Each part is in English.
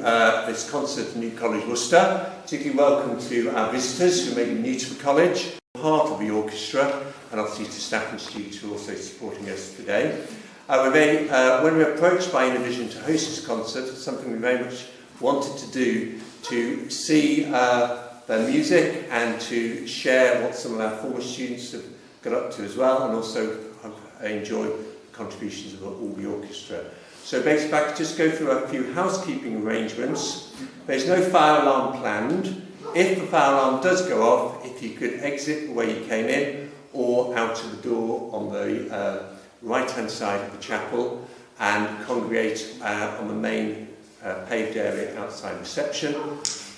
This concert at New College Worcester. Particularly welcome to our visitors who may be new to the college, part of the orchestra, and obviously to staff and students who are also supporting us today. When we were approached by Innovision to host this concert, it's something we very much wanted to do, to see their music and to share what some of our former students have got up to as well, and also enjoy the contributions of all the orchestra. So basically, I could just go through a few housekeeping arrangements. There's no fire alarm planned. If the fire alarm does go off, if you could exit the way you came in or out of the door on the right-hand side of the chapel and congregate on the main paved area outside reception.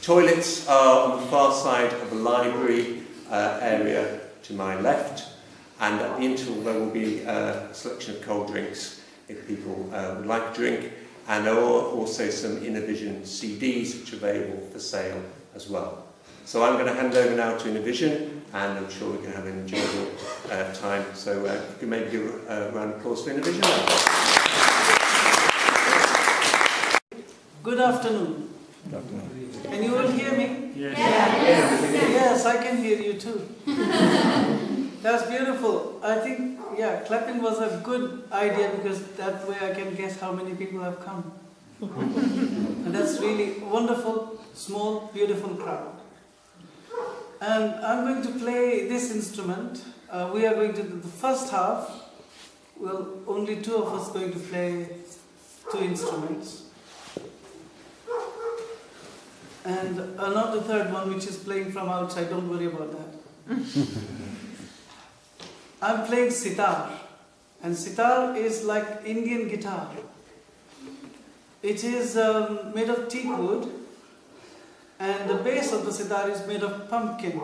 Toilets are on the far side of the library area to my left, and at the interval there will be a selection of cold drinks if people would like a drink, and there are also some Innovision CDs which are available for sale as well. So I'm going to hand over now to Innovision, and I'm sure we can have an enjoyable time. So if you can maybe give a round of applause for Innovision. Good afternoon. Good afternoon. Can you all hear me? Yes. Yes, I can hear you too. That's beautiful. I think, clapping was a good idea because that way I can guess how many people have come. And that's really wonderful, small, beautiful crowd. And I'm going to play this instrument. We are going to do the first half. Well, only two of us going to play two instruments. And not the third one, which is playing from outside. Don't worry about that. I'm playing sitar, and sitar is like Indian guitar. It is made of teak wood, and the base of the sitar is made of pumpkin.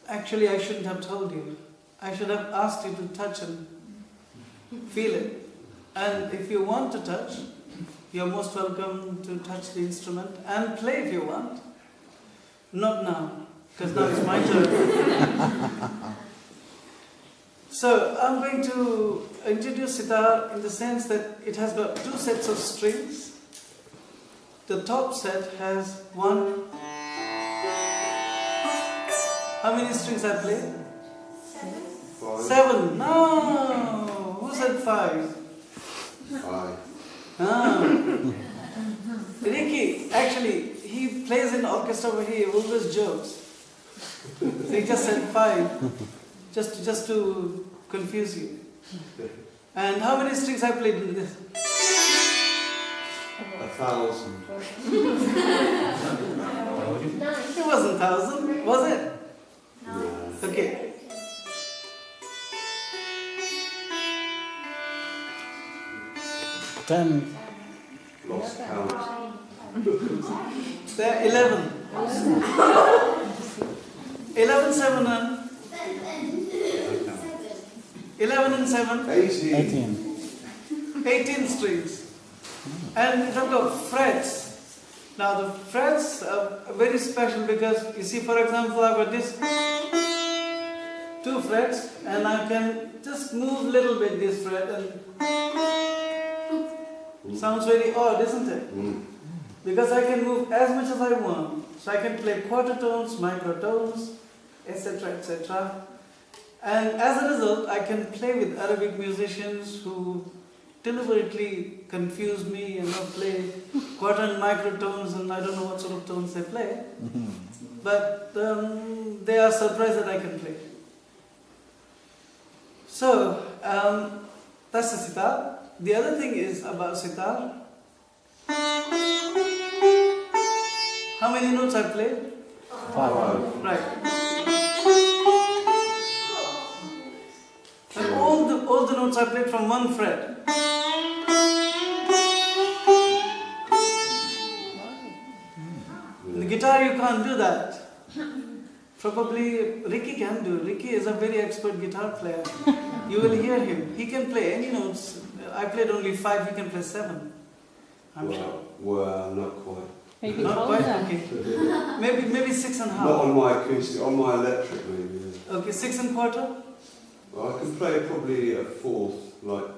Actually, I shouldn't have told you. I should have asked you to touch and feel it. And if you want to touch, you're most welcome to touch the instrument and play if you want. Not now, because now it's my turn. So I'm going to introduce sitar in the sense that it has got two sets of strings. The top set has one. How many strings I play? 5. 7. No! Who said 5? 5. Ricky, actually, he plays in orchestra where he always jokes. So he just said 5, just to confuse you. And how many strings I played in this? 1,000. It wasn't 1,000, was it? No. Okay. Lost count. There are 11. 11, 7 and 11 and 7. 18 strings. And in terms of frets, now the frets are very special because you see, for example, I've got this 2 frets, and I can just move a little bit this fret, and sounds very odd, isn't it? Because I can move as much as I want. So I can play quarter tones, microtones, etc., etc. And as a result, I can play with Arabic musicians who deliberately confuse me and play quarter and microtones, and I don't know what sort of tones they play. But they are surprised that I can play. So, that's the sitar. The other thing is about sitar. How many notes I played? 5. Right. And all the notes I played from one fret. In the guitar you can't do that. Probably Ricky can do. Ricky is a very expert guitar player. You will hear him. He can play any notes. I played only 5, he can play 7. I'm sure. Well, not quite. Maybe Not quite, okay. Maybe 6 and a half. Not on my acoustic, on my electric maybe. Yeah. Okay, 6 and quarter? Well, I can play probably a fourth, like,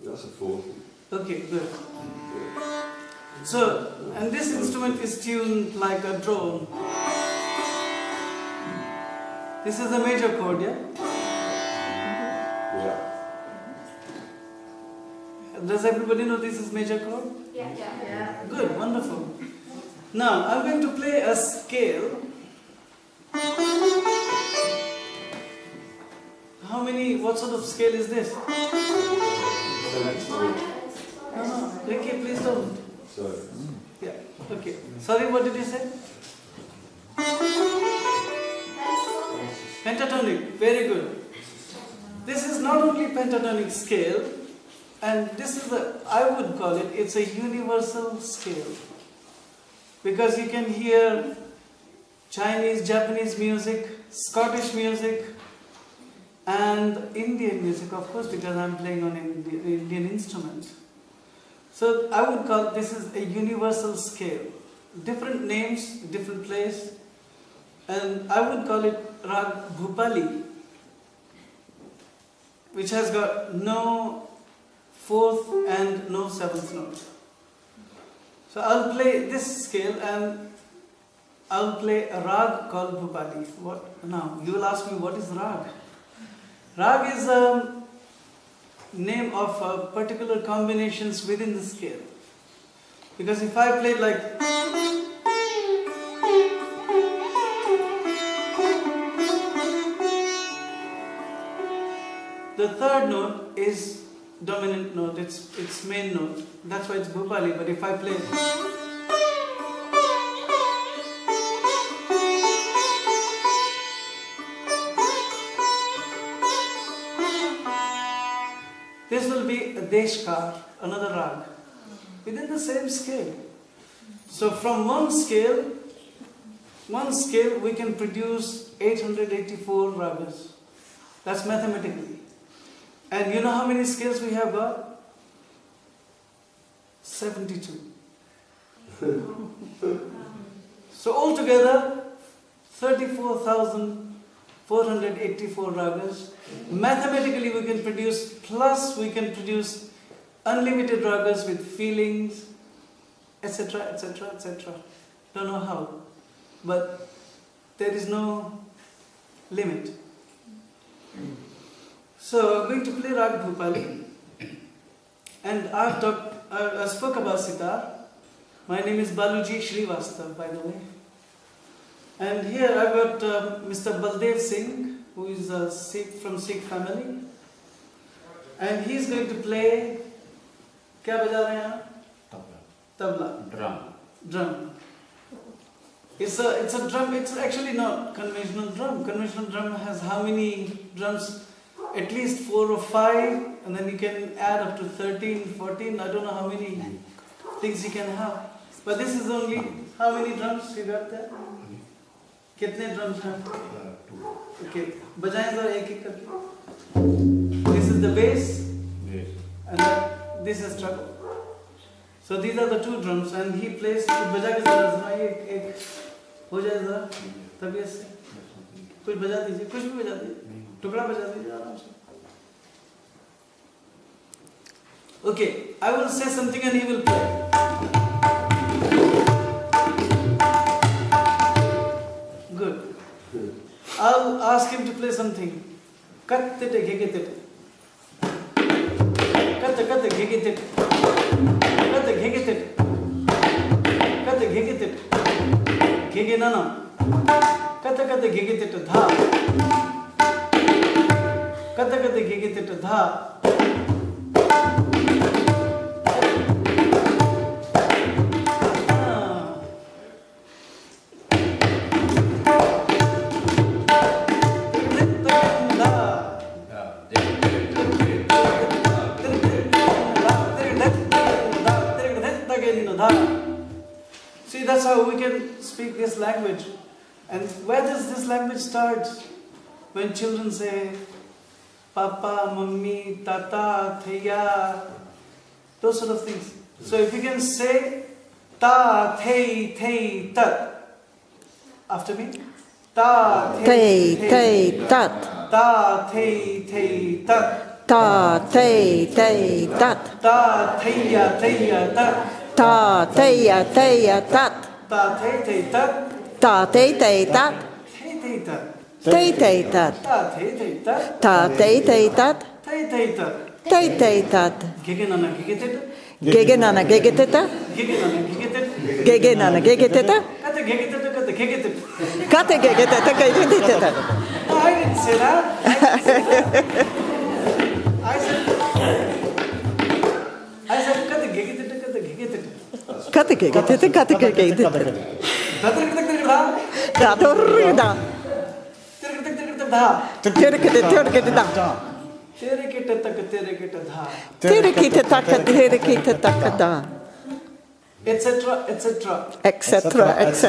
that's a fourth. Okay, good. So, and this instrument is tuned like a drone. This is the major chord, yeah? Yeah. Does everybody know this is major chord? Yeah. Good, wonderful. Now, I'm going to play a scale. What sort of scale is this? No, Ricky, please don't. Sorry. Yeah, okay. Sorry, what did you say? Pentatonic, very good. This is not only pentatonic scale, and this is I would call it, it's a universal scale. Because you can hear Chinese, Japanese music, Scottish music, and Indian music, of course, because I'm playing on an Indian instrument. So I would call this is a universal scale. Different names, different place, and I would call it Rag Bhupali, which has got no fourth and no seventh note. So I'll play this scale and I'll play a rag called Bhupali. What now? You will ask me, what is rag? Rag is a name of particular combinations within the scale. Because if I play like the third note is dominant note, it's main note. That's why it's Bhupali. But if I play this will be a Deshkar, another rag, within the same scale. So from one scale we can produce 884 ragas. That's mathematically. And you know how many scales we have got? 72. So altogether, 34,484 ragas. Mathematically we can produce, plus we can produce unlimited ragas with feelings, etc., etc., etc. Don't know how, but there is no limit. So I'm going to play Rag Bhupali, and I spoke about sitar. My name is Baluji Srivastav, by the way. And here I've got Mr. Baldev Singh, who is a Sikh from Sikh family, and he's going to play. क्या बजा रहे हैं? Tabla. Drum. It's a drum. It's actually not conventional drum. Conventional drum has how many drums? At least 4 or 5, and then you can add up to 13, 14. I don't know how many things you can have. But this is only how many drums you got there? कितने drums हैं? Okay, बजाएं जरा एक करके. This is the bass, and then this is treble. So these are the 2 drums, and he plays. बजा के जरा एक हो जाए जरा तबीयत से. कुछ बजा दीजिए, कुछ भी बजा दीजिए. टुकड़ा बजा दीजिए आराम से. Okay, I will say something and he will play. Good. I'll ask him to play something. Kat tete gege tete. Kat gege tete. Kat gege tete. Kat gege tete. Gege nana. Kat gege tete dha. Kat gege tete dha. See, that's how we can speak this language. And where does this language start? When children say Papa, Mummy, Tata, Thaya, those sort of things. So if you can say Ta, Thay, Thay, Tat. After me. Ta, Thay, Thay, Tat. Ta, Thay, Thay, Tat. Ta, Thay, Thay, Tat. Ta thaya thaya ta. Ta thaya thaya tat. Ta thay thay tat. Ta thay thay tat. Thay thay tat. Thay thay tat. Ta thay thay tat. Ta thay thay tat. Thay thay tat. Thay thay tat. Gegenana gegetet. Gegenana gegeteta. Gegenana gegetet. Gegenana gegeteta. Kate gegetet kate gegetet. Kate gegeteta gegeteta. No, I didn't say that. I said kate gegetet kate gegetet. Kate gegeteta kate gegeteta. Datar kate da. Datorida. Tir da. Terketa. Tere kete tak tere kete dha. Terkita taka terkita taka da. Etc. etc. Etc. etc.